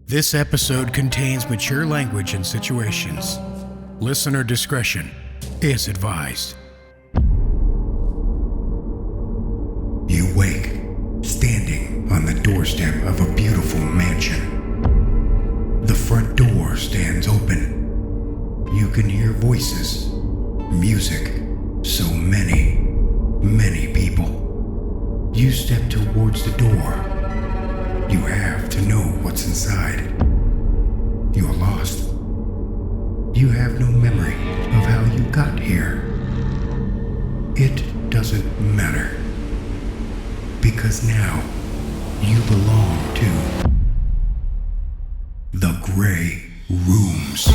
This episode contains mature language and situations. Listener discretion is advised. You wake, standing on the doorstep of a beautiful mansion. The front door stands open. You can hear voices, music, so many people. You step towards the door. You have to know what's inside. You're lost. You have no memory of how you got here. It doesn't matter. Because now, you belong to the Grey Rooms.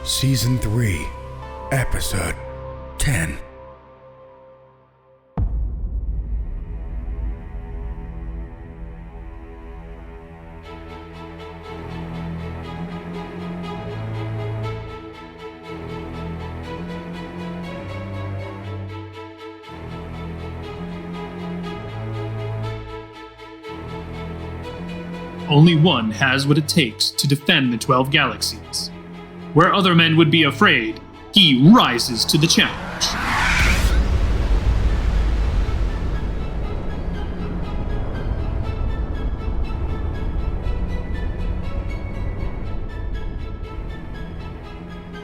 Season 3, Episode 10. Only one has what it takes to defend the 12 galaxies. Where other men would be afraid, he rises to the challenge.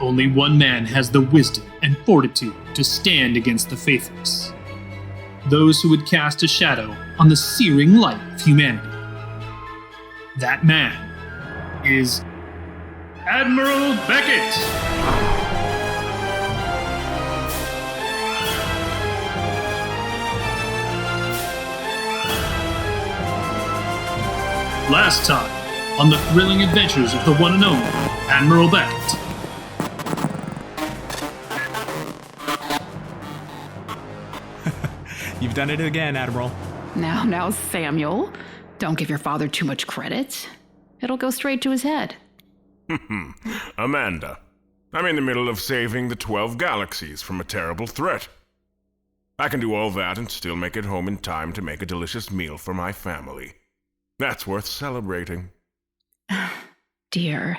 Only one man has the wisdom and fortitude to stand against the faithless. Those who would cast a shadow on the searing light of humanity. That man is Admiral Beckett! Last time, on the thrilling adventures of the one and only Admiral Beckett. You've done it again, Admiral. Now, Samuel, don't give your father too much credit. It'll go straight to his head. Amanda, I'm in the middle of saving the 12 galaxies from a terrible threat. I can do all that and still make it home in time to make a delicious meal for my family. That's worth celebrating. Dear,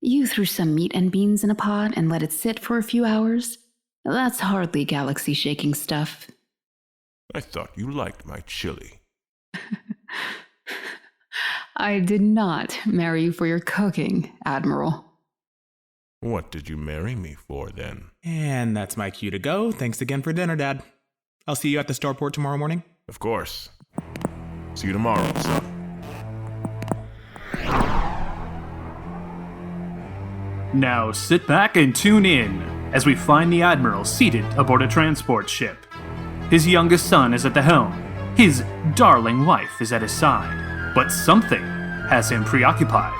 you threw some meat and beans in a pot and let it sit for a few hours? That's hardly galaxy-shaking stuff. I thought you liked my chili. I did not marry you for your cooking, Admiral. What did you marry me for, then? And that's my cue to go. Thanks again for dinner, Dad. I'll see you at the starport tomorrow morning. Of course. See you tomorrow, son. Now sit back and tune in as we find the Admiral seated aboard a transport ship. His youngest son is at the helm. His darling wife is at his side. But something has him preoccupied.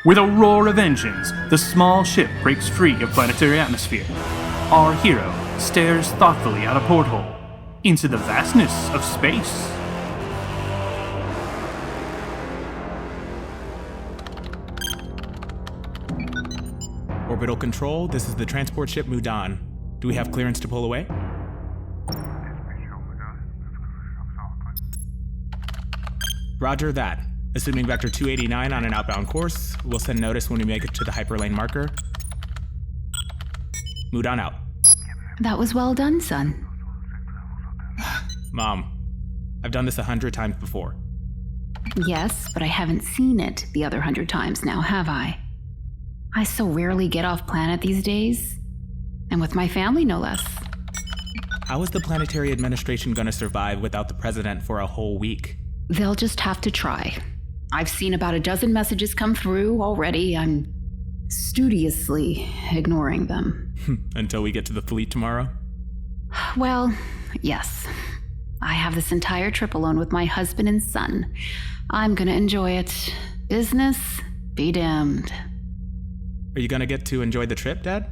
With a roar of engines, the small ship breaks free of planetary atmosphere. Our hero stares thoughtfully out a porthole into the vastness of space. Orbital control, this is the transport ship Mudan. Do we have clearance to pull away? Roger that. Assuming Vector 289 on an outbound course, we'll send notice when we make it to the hyperlane marker. Mudan out. That was well done, son. Mom, I've done this 100 times before. Yes, but I haven't seen it the other 100 times now, have I? I so rarely get off planet these days. And with my family, no less. How is the planetary administration gonna survive without the president for a whole week? They'll just have to try. I've seen about a dozen messages come through already. I'm studiously ignoring them. Until we get to the fleet tomorrow? Well, yes. I have this entire trip alone with my husband and son. I'm gonna enjoy it. Business be damned. Are you gonna get to enjoy the trip, Dad?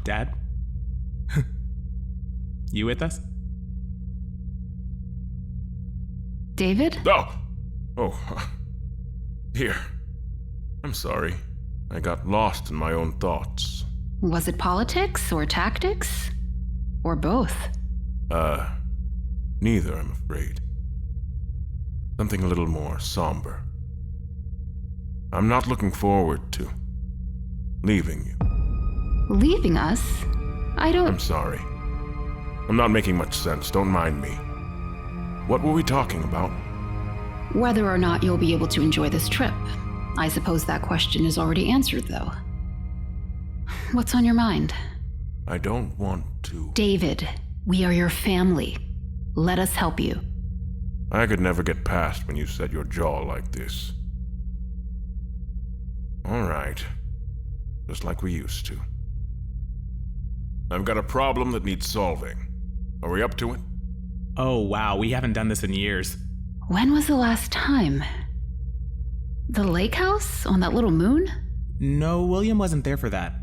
Dad? You with us? David? Oh. Here. I'm sorry. I got lost in my own thoughts. Was it politics or tactics? Or both? Neither, I'm afraid. Something a little more somber. I'm not looking forward to leaving you. Leaving us? I'm sorry. I'm not making much sense, don't mind me. What were we talking about? Whether or not you'll be able to enjoy this trip. I suppose that question is already answered, though. What's on your mind? I don't want to... David, we are your family. Let us help you. I could never get past when you set your jaw like this. All right. Just like we used to. I've got a problem that needs solving. Are we up to it? Oh wow, we haven't done this in years. When was the last time? The lake house on that little moon? No, William wasn't there for that.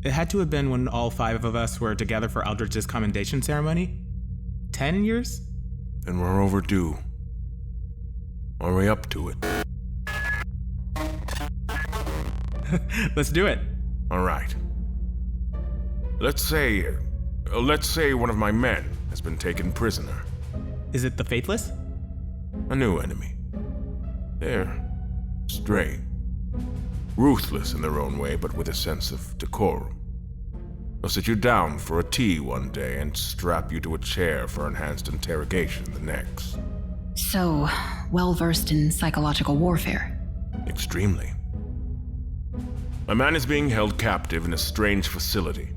It had to have been when all 5 of us were together for Aldrich's commendation ceremony. 10 years? Then we're overdue. Are we up to it? Let's do it. All right. Let's say one of my men has been taken prisoner. Is it the Faithless? A new enemy. They're strange. Ruthless in their own way, but with a sense of decorum. They'll sit you down for a tea one day and strap you to a chair for enhanced interrogation the next. So, well-versed in psychological warfare. Extremely. My man is being held captive in a strange facility.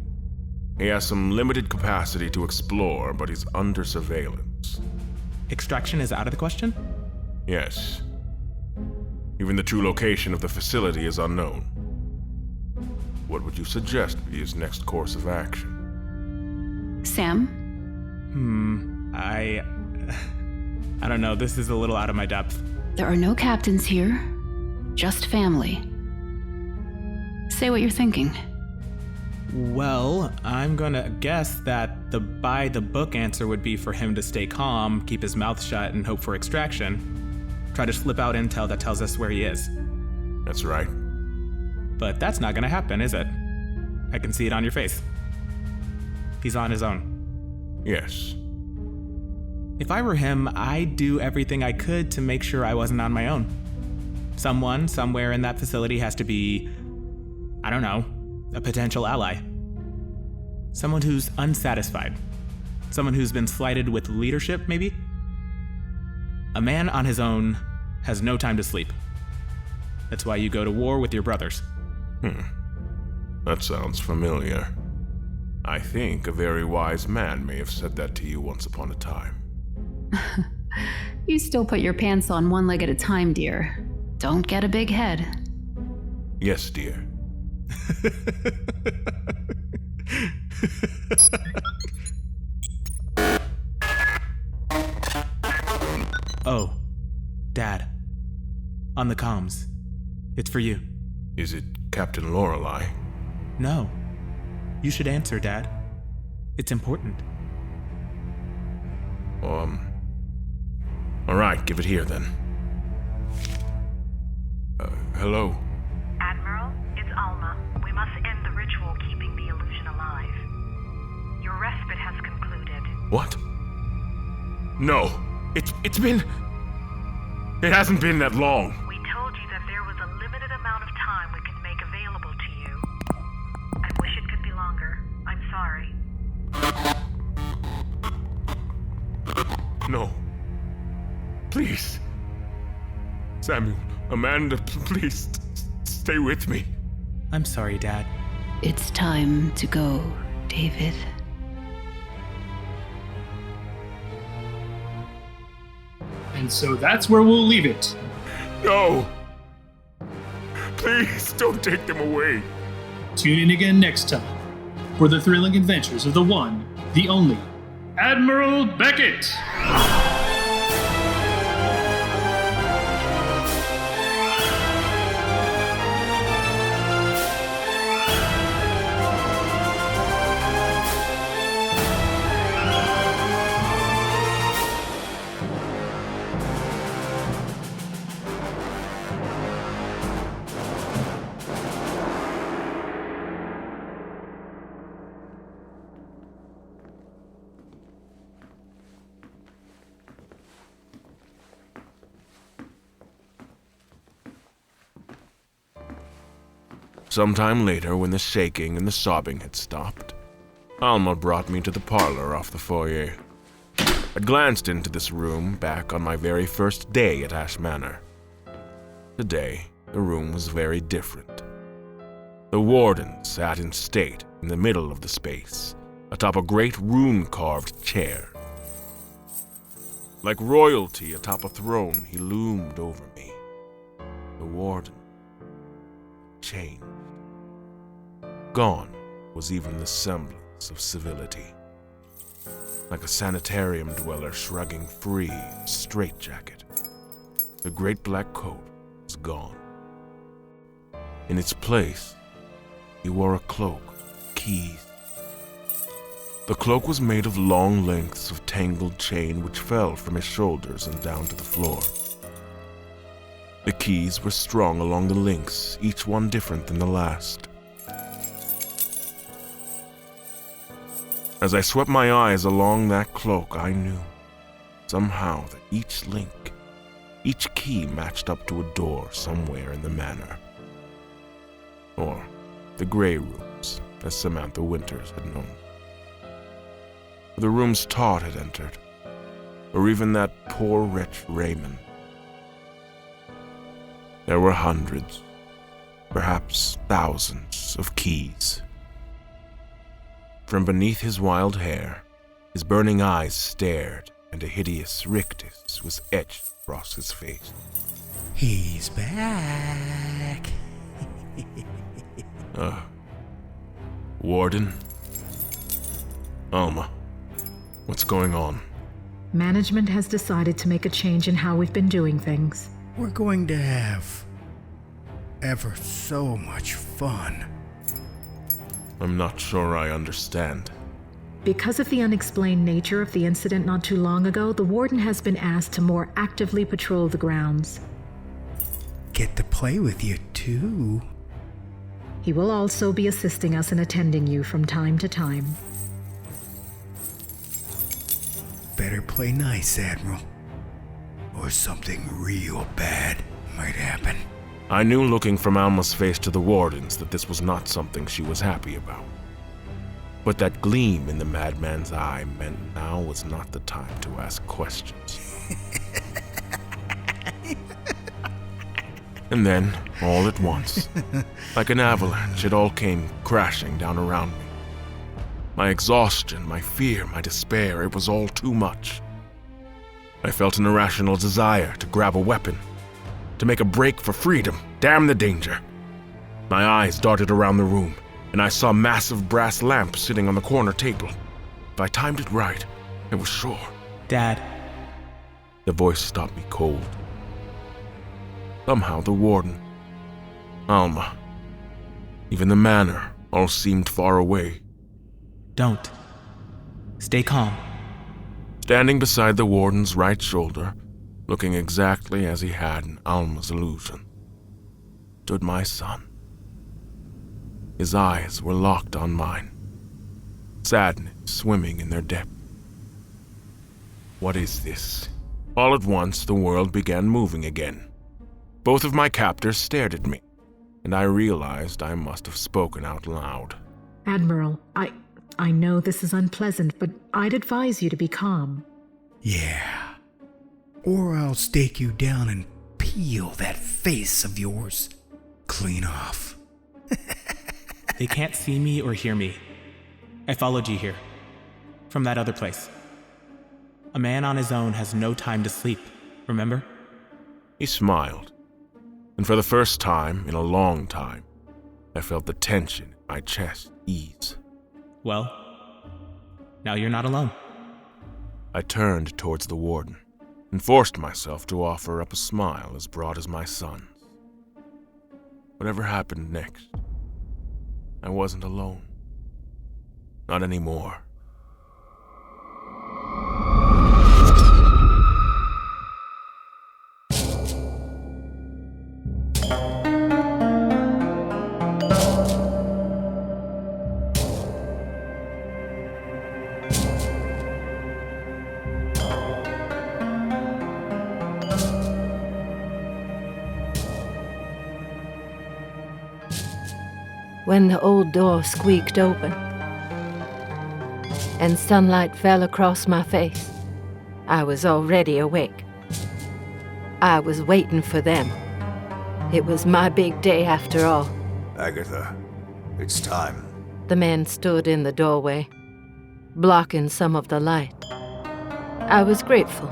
He has some limited capacity to explore, but he's under surveillance. Extraction is out of the question? Yes. Even the true location of the facility is unknown. What would you suggest be his next course of action? Sam? I don't know, this is a little out of my depth. There are no captains here, just family. Say what you're thinking. Well, I'm gonna guess that the by-the-book answer would be for him to stay calm, keep his mouth shut, and hope for extraction. Try to slip out intel that tells us where he is. That's right. But that's not gonna happen, is it? I can see it on your face. He's on his own. Yes. If I were him, I'd do everything I could to make sure I wasn't on my own. Someone, somewhere in that facility has to be, I don't know, a potential ally. Someone who's unsatisfied. Someone who's been slighted with leadership, maybe? A man on his own has no time to sleep. That's why you go to war with your brothers. That sounds familiar. I think a very wise man may have said that to you once upon a time. You still put your pants on one leg at a time, dear. Don't get a big head. Yes, dear. Oh, Dad. On the comms. It's for you. Is it Captain Lorelei? No. You should answer, Dad. It's important. All right, give it here then. Hello? Admiral, it's Alma. We must end the ritual keeping the illusion alive. Your respite has concluded. What? No. It hasn't been that long. We told you that there was a limited amount of time we could make available to you. I wish it could be longer. I'm sorry. No. Please. Samuel, Amanda, please stay with me. I'm sorry, Dad. It's time to go. David. And so that's where we'll leave it. No! Please don't take them away. Tune in again next time for the thrilling adventures of the one, the only, Admiral Beckett! Sometime later, when the shaking and the sobbing had stopped, Alma brought me to the parlor off the foyer. I'd glanced into this room back on my very first day at Ash Manor. Today, the room was very different. The Warden sat in state in the middle of the space, atop a great rune-carved chair. Like royalty atop a throne, he loomed over me. The Warden changed. Gone was even the semblance of civility. Like a sanitarium dweller shrugging free in a straitjacket, the great black coat was gone. In its place, he wore a cloak with keys. The cloak was made of long lengths of tangled chain which fell from his shoulders and down to the floor. The keys were strung along the links, each one different than the last. As I swept my eyes along that cloak, I knew, somehow, that each link, each key matched up to a door somewhere in the manor. Or the Grey Rooms, as Samantha Winters had known. The rooms Todd had entered, or even that poor wretch Raymond. There were hundreds, perhaps thousands of keys. From beneath his wild hair, his burning eyes stared, and a hideous rictus was etched across his face. He's back. Warden? Alma, what's going on? Management has decided to make a change in how we've been doing things. We're going to have ever so much fun. I'm not sure I understand. Because of the unexplained nature of the incident not too long ago, the Warden has been asked to more actively patrol the grounds. Get to play with you, too. He will also be assisting us in attending you from time to time. Better play nice, Admiral, or something real bad might happen. I knew looking from Alma's face to the Warden's that this was not something she was happy about. But that gleam in the madman's eye meant now was not the time to ask questions. And then, all at once, like an avalanche, it all came crashing down around me. My exhaustion, my fear, my despair, it was all too much. I felt an irrational desire to grab a weapon, to make a break for freedom. Damn the danger. My eyes darted around the room, and I saw massive brass lamps sitting on the corner table. If I timed it right, I was sure. Dad. The voice stopped me cold. Somehow the Warden, Alma, even the manor, all seemed far away. Don't. Stay calm. Standing beside the Warden's right shoulder, looking exactly as he had in Alma's illusion, stood my son. His eyes were locked on mine, sadness swimming in their depth. What is this? All at once, the world began moving again. Both of my captors stared at me, and I realized I must have spoken out loud. Admiral, I know this is unpleasant, but I'd advise you to be calm. Yeah. Or I'll stake you down and peel that face of yours clean off. They can't see me or hear me. I followed you here. From that other place. A man on his own has no time to sleep, remember? He smiled, and for the first time in a long time, I felt the tension in my chest ease. Well, now you're not alone. I turned towards the Warden and forced myself to offer up a smile as broad as my son's. Whatever happened next, I wasn't alone. Not anymore. When the old door squeaked open and sunlight fell across my face, I was already awake. I was waiting for them. It was my big day after all. Agatha, it's time. The man stood in the doorway, blocking some of the light. I was grateful.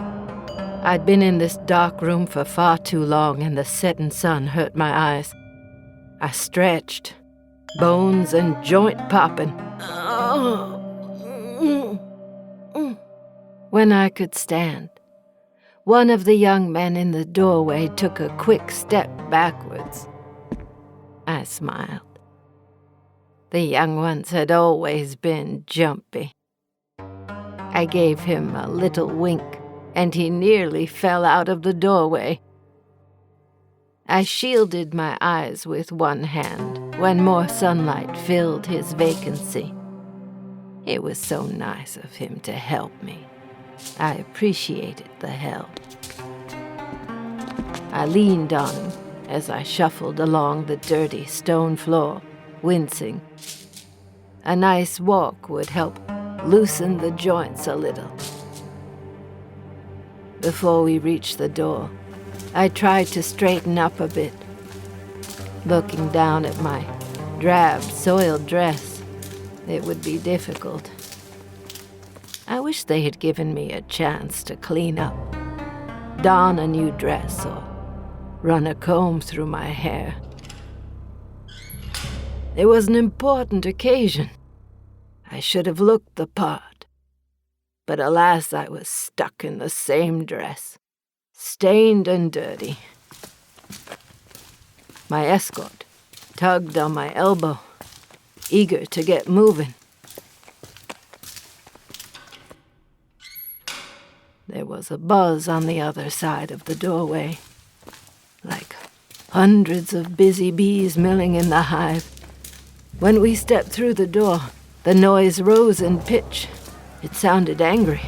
I'd been in this dark room for far too long, and the setting sun hurt my eyes. I stretched, bones and joint popping. When I could stand, one of the young men in the doorway took a quick step backwards. I smiled. The young ones had always been jumpy. I gave him a little wink, and he nearly fell out of the doorway. I shielded my eyes with one hand when more sunlight filled his vacancy. It was so nice of him to help me. I appreciated the help. I leaned on him as I shuffled along the dirty stone floor, wincing. A nice walk would help loosen the joints a little. Before we reached the door, I tried to straighten up a bit. Looking down at my drab, soiled dress, it would be difficult. I wish they had given me a chance to clean up, don a new dress, or run a comb through my hair. It was an important occasion. I should have looked the part. But alas, I was stuck in the same dress, stained and dirty. My escort tugged on my elbow, eager to get moving. There was a buzz on the other side of the doorway, like hundreds of busy bees milling in the hive. When we stepped through the door, the noise rose in pitch. It sounded angry,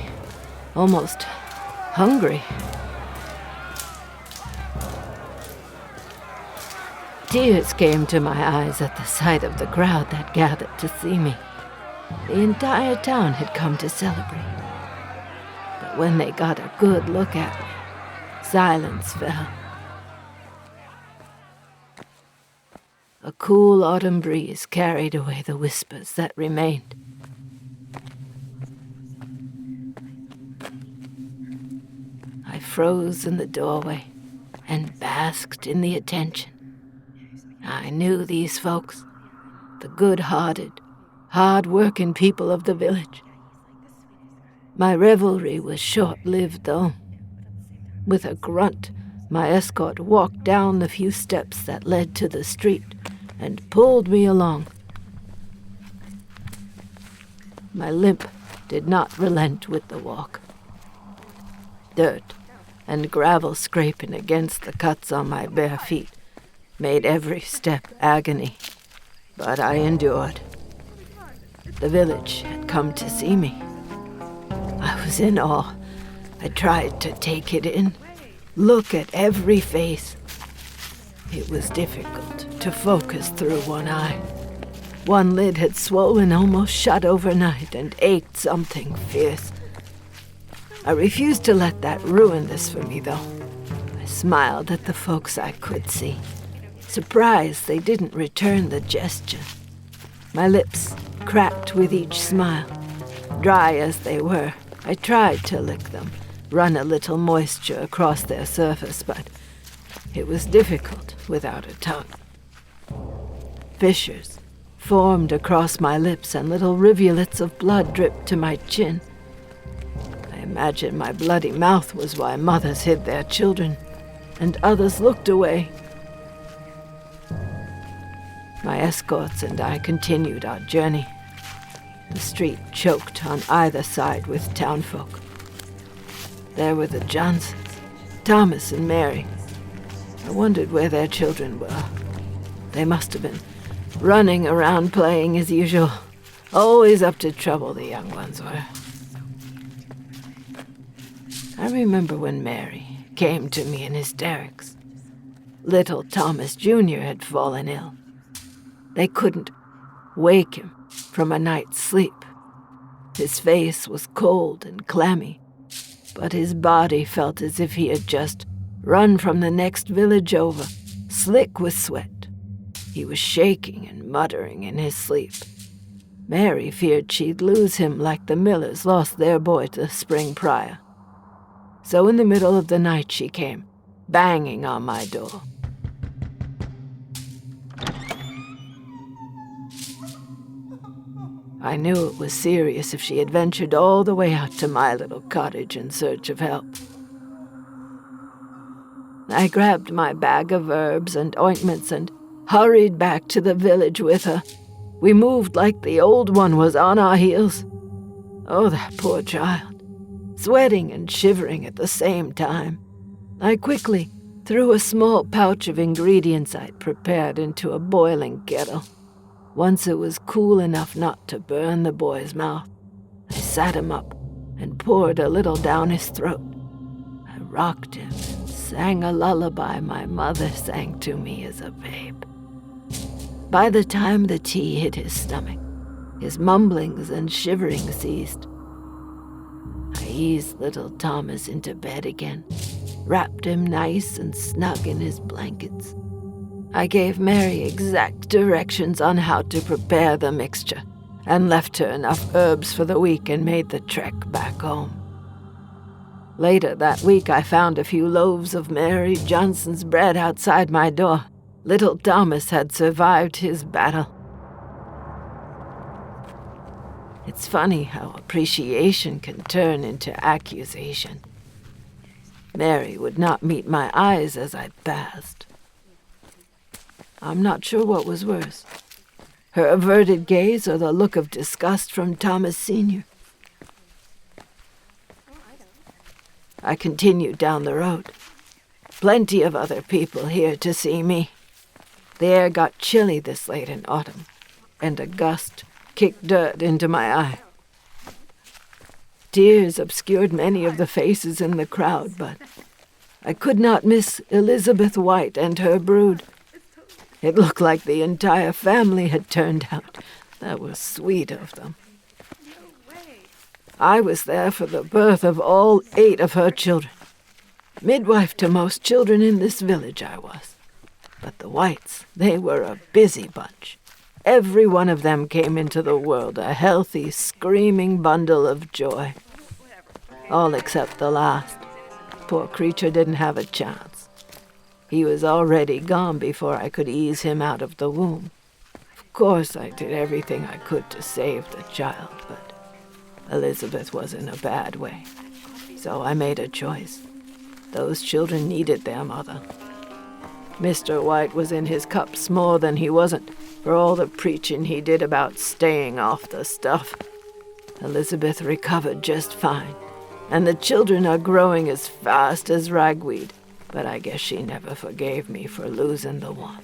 almost hungry. Tears came to my eyes at the sight of the crowd that gathered to see me. The entire town had come to celebrate. But when they got a good look at me, silence fell. A cool autumn breeze carried away the whispers that remained. I froze in the doorway and basked in the attention. I knew these folks, the good-hearted, hard-working people of the village. My revelry was short-lived, though. With a grunt, my escort walked down the few steps that led to the street and pulled me along. My limp did not relent with the walk. Dirt and gravel scraping against the cuts on my bare feet made every step agony, but I endured. The village had come to see me. I was in awe. I tried to take it in, look at every face. It was difficult to focus through one eye. One lid had swollen almost shut overnight and ached something fierce. I refused to let that ruin this for me, though. I smiled at the folks I could see, surprised they didn't return the gesture. My lips cracked with each smile. Dry as they were, I tried to lick them, run a little moisture across their surface, but it was difficult without a tongue. Fissures formed across my lips and little rivulets of blood dripped to my chin. I imagine my bloody mouth was why mothers hid their children, and others looked away. My escorts and I continued our journey. The street choked on either side with townfolk. There were the Johnsons, Thomas and Mary. I wondered where their children were. They must have been running around playing as usual. Always up to trouble, the young ones were. I remember when Mary came to me in hysterics. Little Thomas Jr. had fallen ill. They couldn't wake him from a night's sleep. His face was cold and clammy, but his body felt as if he had just run from the next village over, slick with sweat. He was shaking and muttering in his sleep. Mary feared she'd lose him like the Millers lost their boy the spring prior. So in the middle of the night she came, banging on my door. I knew it was serious if she had ventured all the way out to my little cottage in search of help. I grabbed my bag of herbs and ointments and hurried back to the village with her. We moved like the old one was on our heels. Oh, that poor child, sweating and shivering at the same time. I quickly threw a small pouch of ingredients I'd prepared into a boiling kettle. Once it was cool enough not to burn the boy's mouth, I sat him up and poured a little down his throat. I rocked him and sang a lullaby my mother sang to me as a babe. By the time the tea hit his stomach, his mumblings and shivering ceased. I eased little Thomas into bed again, wrapped him nice and snug in his blankets. I gave Mary exact directions on how to prepare the mixture and left her enough herbs for the week and made the trek back home. Later that week, I found a few loaves of Mary Johnson's bread outside my door. Little Thomas had survived his battle. It's funny how appreciation can turn into accusation. Mary would not meet my eyes as I passed. I'm not sure what was worse, her averted gaze or the look of disgust from Thomas Sr. I continued down the road. Plenty of other people here to see me. The air got chilly this late in autumn, and a gust kicked dirt into my eye. Tears obscured many of the faces in the crowd, but I could not miss Elizabeth White and her brood. It looked like the entire family had turned out. That was sweet of them. I was there for the birth of all 8 of her children. Midwife to most children in this village I was. But the Whites, they were a busy bunch. Every one of them came into the world a healthy, screaming bundle of joy. All except the last. Poor creature didn't have a chance. He was already gone before I could ease him out of the womb. Of course, I did everything I could to save the child, but Elizabeth was in a bad way. So I made a choice. Those children needed their mother. Mr. White was in his cups more than he wasn't, for all the preaching he did about staying off the stuff. Elizabeth recovered just fine, and the children are growing as fast as ragweed. But I guess she never forgave me for losing the one.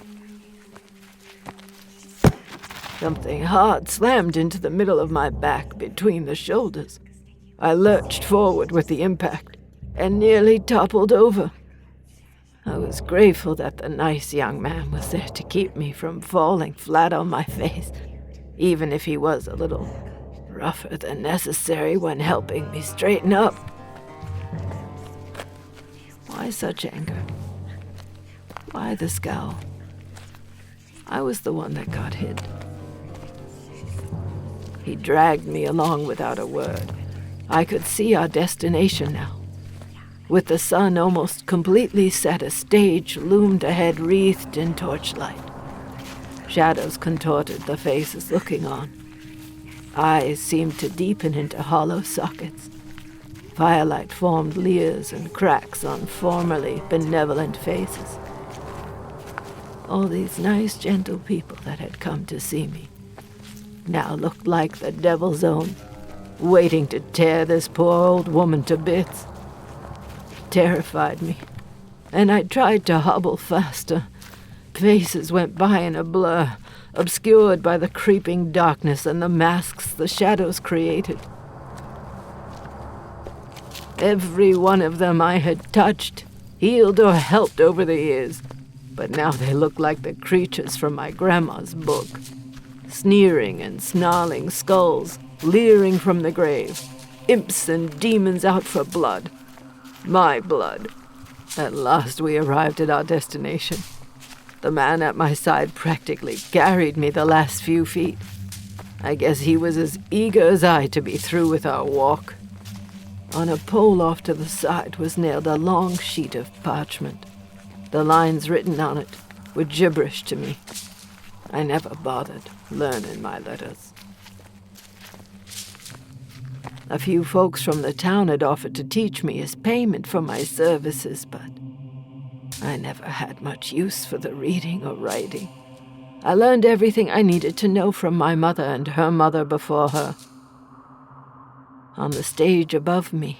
Something hard slammed into the middle of my back between the shoulders. I lurched forward with the impact and nearly toppled over. I was grateful that the nice young man was there to keep me from falling flat on my face, even if he was a little rougher than necessary when helping me straighten up. Why such anger? Why the scowl? I was the one that got hit. He dragged me along without a word. I could see our destination now. With the sun almost completely set, a stage loomed ahead wreathed in torchlight. Shadows contorted the faces looking on. Eyes seemed to deepen into hollow sockets. Firelight formed leers and cracks on formerly benevolent faces. All these nice, gentle people that had come to see me now looked like the devil's own, waiting to tear this poor old woman to bits. It terrified me, and I tried to hobble faster. Faces went by in a blur, obscured by the creeping darkness and the masks the shadows created. Every one of them I had touched, healed or helped over the years, but now they looked like the creatures from my grandma's book. Sneering and snarling skulls, leering from the grave, imps and demons out for blood. My blood. At last we arrived at our destination. The man at my side practically carried me the last few feet. I guess he was as eager as I to be through with our walk. On a pole off to the side was nailed a long sheet of parchment. The lines written on it were gibberish to me. I never bothered learning my letters. A few folks from the town had offered to teach me as payment for my services, but I never had much use for the reading or writing. I learned everything I needed to know from my mother and her mother before her. On the stage above me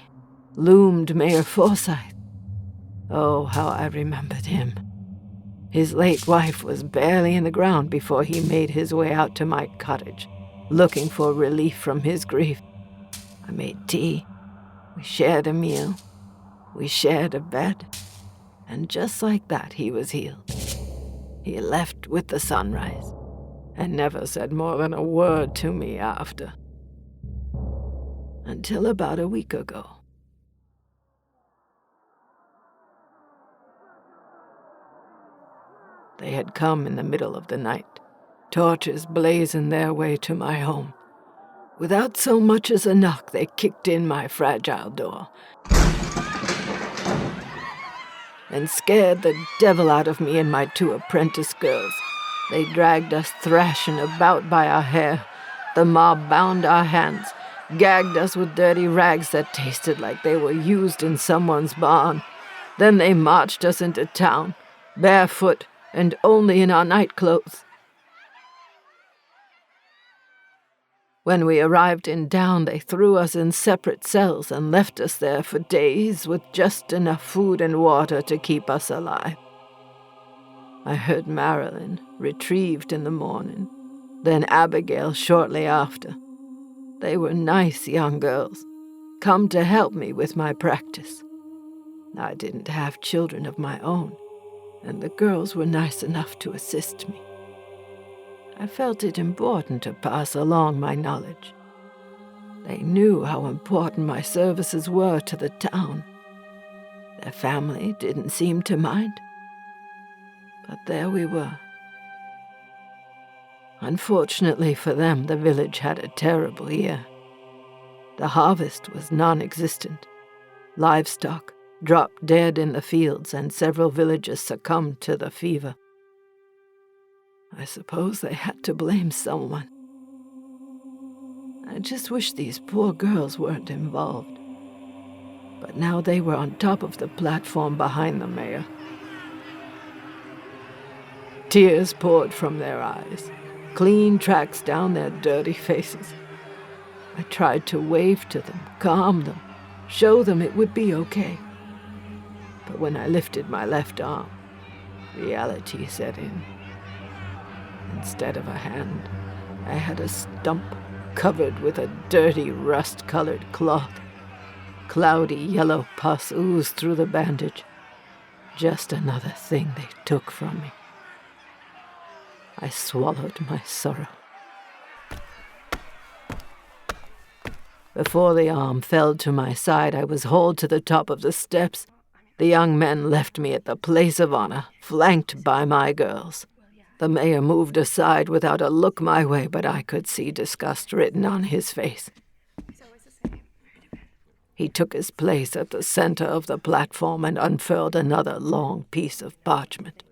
loomed Mayor Forsythe. Oh, how I remembered him. His late wife was barely in the ground before he made his way out to my cottage, looking for relief from his grief. I made tea. We shared a meal. We shared a bed. And just like that, he was healed. He left with the sunrise and never said more than a word to me after. Until about a week ago. They had come in the middle of the night, torches blazing their way to my home. Without so much as a knock, they kicked in my fragile door and scared the devil out of me and my 2 apprentice girls. They dragged us thrashing about by our hair. The mob bound our hands, gagged us with dirty rags that tasted like they were used in someone's barn. Then they marched us into town, barefoot and only in our night clothes. When we arrived in town, they threw us in separate cells and left us there for days with just enough food and water to keep us alive. I heard Marilyn retrieved in the morning, then Abigail shortly after. They were nice young girls, come to help me with my practice. I didn't have children of my own, and the girls were nice enough to assist me. I felt it important to pass along my knowledge. They knew how important my services were to the town. Their family didn't seem to mind. But there we were. Unfortunately for them, the village had a terrible year. The harvest was non-existent. Livestock dropped dead in the fields, and several villagers succumbed to the fever. I suppose they had to blame someone. I just wish these poor girls weren't involved. But now they were on top of the platform behind the mayor. Tears poured from their eyes, clean tracks down their dirty faces. I tried to wave to them, calm them, show them it would be okay. But when I lifted my left arm, reality set in. Instead of a hand, I had a stump covered with a dirty, rust-colored cloth. Cloudy yellow pus oozed through the bandage. Just another thing they took from me. I swallowed my sorrow. Before the arm fell to my side, I was hauled to the top of the steps. The young men left me at the place of honor, flanked by my girls. The mayor moved aside without a look my way, but I could see disgust written on his face. He took his place at the center of the platform and unfurled another long piece of parchment.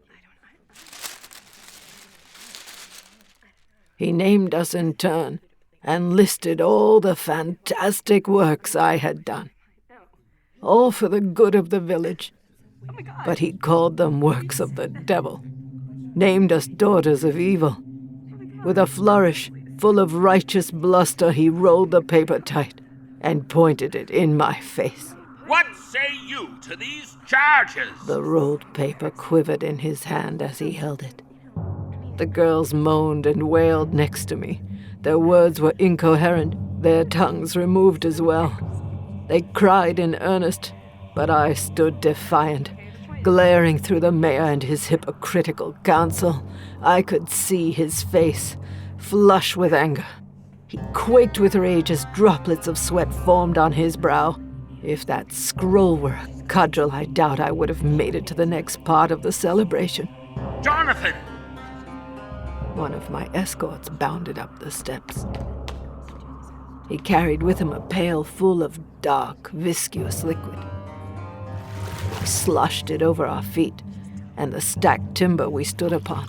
He named us in turn and listed all the fantastic works I had done, all for the good of the village. But he called them works of the devil, named us daughters of evil. With a flourish full of righteous bluster, he rolled the paper tight and pointed it in my face. What say you to these charges? The rolled paper quivered in his hand as he held it. The girls moaned and wailed next to me. Their words were incoherent, their tongues removed as well. They cried in earnest, but I stood defiant, glaring through the mayor and his hypocritical council. I could see his face, flush with anger. He quaked with rage as droplets of sweat formed on his brow. If that scroll were a cudgel, I doubt I would have made it to the next part of the celebration. Jonathan! One of my escorts bounded up the steps. He carried with him a pail full of dark, viscous liquid. We sloshed it over our feet and the stacked timber we stood upon.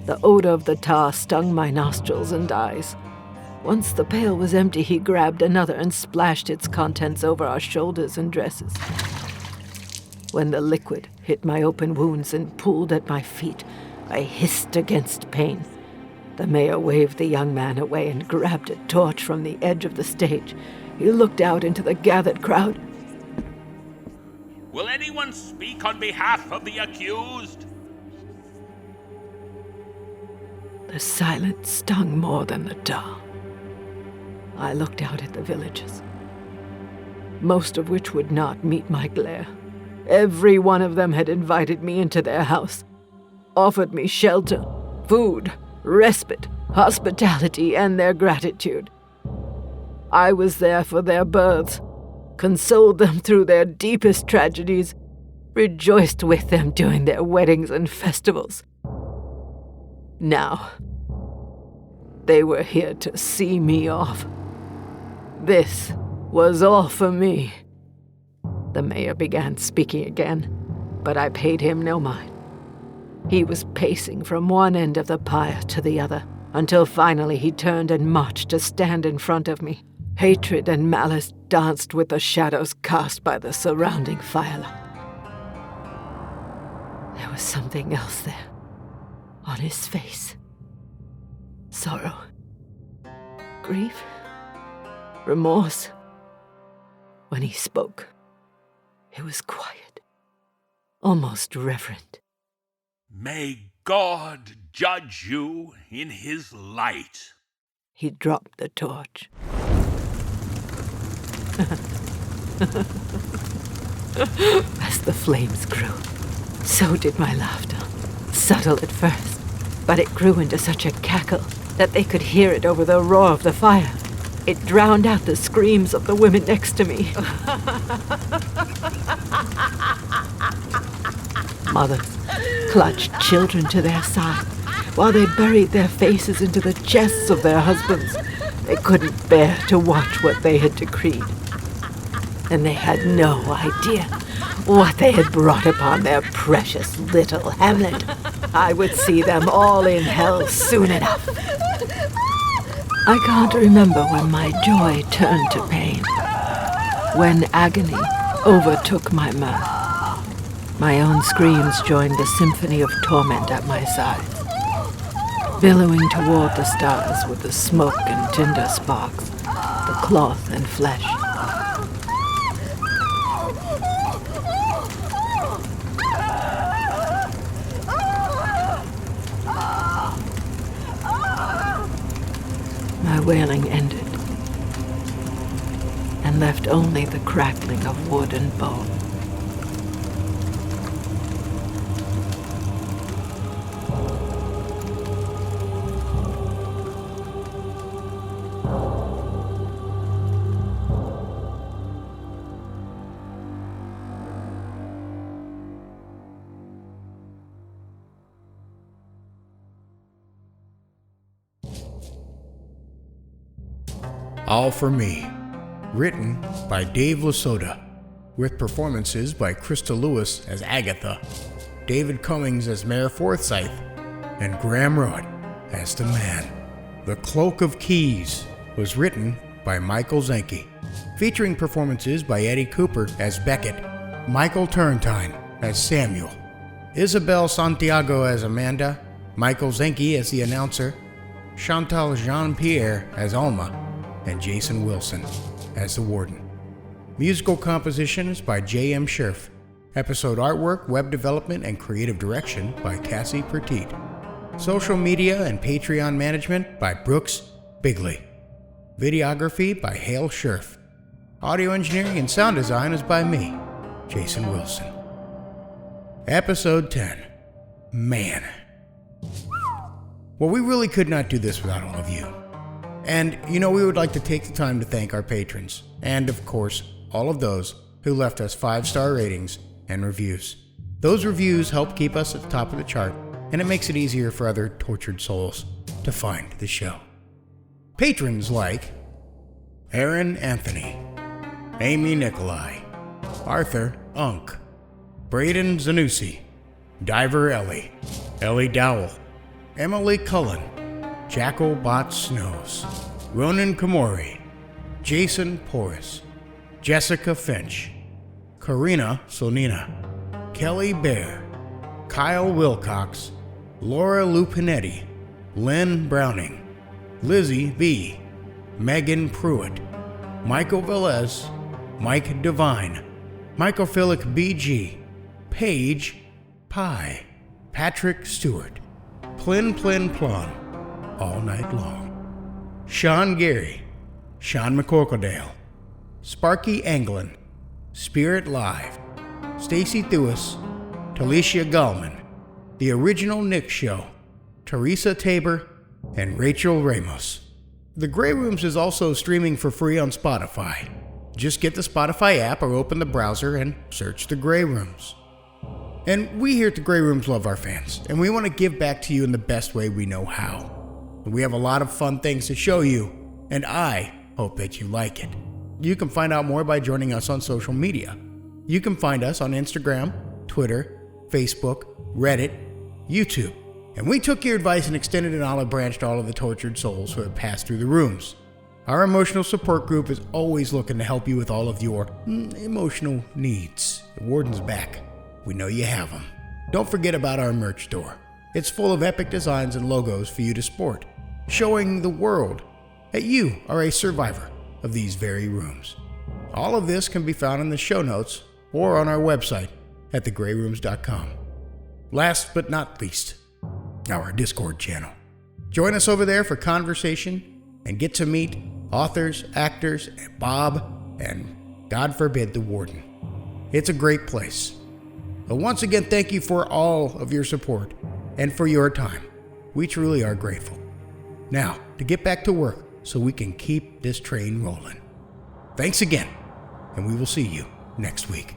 The odor of the tar stung my nostrils and eyes. Once the pail was empty, he grabbed another and splashed its contents over our shoulders and dresses. When the liquid hit my open wounds and pooled at my feet, I hissed against pain. The mayor waved the young man away and grabbed a torch from the edge of the stage. He looked out into the gathered crowd. Will anyone speak on behalf of the accused? The silence stung more than the tar. I looked out at the villagers, most of which would not meet my glare. Every one of them had invited me into their house, offered me shelter, food, respite, hospitality, and their gratitude. I was there for their births, consoled them through their deepest tragedies, rejoiced with them during their weddings and festivals. Now, they were here to see me off. This was all for me. The mayor began speaking again, but I paid him no mind. He was pacing from one end of the pyre to the other, until finally he turned and marched to stand in front of me. Hatred and malice danced with the shadows cast by the surrounding firelight. There was something else there, on his face. Sorrow, grief, remorse. When he spoke, it was quiet, almost reverent. May God judge you in his light. He dropped the torch. As the flames grew, so did my laughter. Subtle at first, but it grew into such a cackle that they could hear it over the roar of the fire. It drowned out the screams of the women next to me. Mothers clutched children to their side while they buried their faces into the chests of their husbands. They couldn't bear to watch what they had decreed. And they had no idea what they had brought upon their precious little hamlet. I would see them all in hell soon enough. I can't remember when my joy turned to pain, when agony overtook my mirth. My own screams joined the symphony of torment at my side, billowing toward the stars with the smoke and tinder sparks, the cloth and flesh. My wailing ended and left only the crackling of wood and bone. All for Me, written by Dave Lasota, with performances by Christa Lewis as Agatha, David Cummings as Mayor Forsythe, and Graham Rowat as the Man. The Cloak of Keys was written by Michael Zenke, featuring performances by Eddie Cooper as Beckett, Michael Turrentine as Samuel, Isabel Santiago as Amanda, Michael Zenke as the announcer, Chantal Jean-Pierre as Alma, and Jason Wilson as the Warden. Musical compositions by J.M. Scherf. Episode artwork, web development, and creative direction by Cassie Petit. Social media and Patreon management by Brooks Bigley. Videography by Hale Scherf. Audio engineering and sound design is by me, Jason Wilson. Episode 10. Man. Well, we really could not do this without all of you. And, we would like to take the time to thank our patrons, and of course, all of those who left us 5-star ratings and reviews. Those reviews help keep us at the top of the chart, and it makes it easier for other tortured souls to find the show. Patrons like Aaron Anthony, Amy Nikolai, Arthur Unk, Braden Zanussi, Diver Ellie, Ellie Dowell, Emily Cullen, Jackal Bot Snows, Ronan Komori, Jason Porras, Jessica Finch, Karina Solnina, Kelly Bear, Kyle Wilcox, Laura Lupinetti, Lynn Browning, Lizzie B., Megan Pruitt, Michael Velez, Mike Devine, Michael Philic BG, Paige Pie, Patrick Stewart, Plin Plon, All Night Long, Sean Gary, Sean McCorkledale, Sparky Anglin, Spirit Live, Stacy Thewis, Talicia Gallman, The Original Nick Show, Teresa Tabor, and Rachel Ramos. The Grey Rooms is also streaming for free on Spotify. Just get the Spotify app or open the browser and search The Grey Rooms. And we here at The Grey Rooms love our fans, and we want to give back to you in the best way we know how. We have a lot of fun things to show you, and I hope that you like it. You can find out more by joining us on social media. You can find us on Instagram, Twitter, Facebook, Reddit, YouTube. And we took your advice and extended an olive branch to all of the tortured souls who have passed through the rooms. Our emotional support group is always looking to help you with all of your emotional needs. The Warden's back. We know you have them. Don't forget about our merch store. It's full of epic designs and logos for you to sport, showing the world that you are a survivor of these very rooms. All of this can be found in the show notes or on our website at thegrayrooms.com. Last but not least, our Discord channel. Join us over there for conversation and get to meet authors, actors, Bob, and God forbid the Warden. It's a great place. But once again, thank you for all of your support and for your time. We truly are grateful. Now, to get back to work so we can keep this train rolling. Thanks again, and we will see you next week.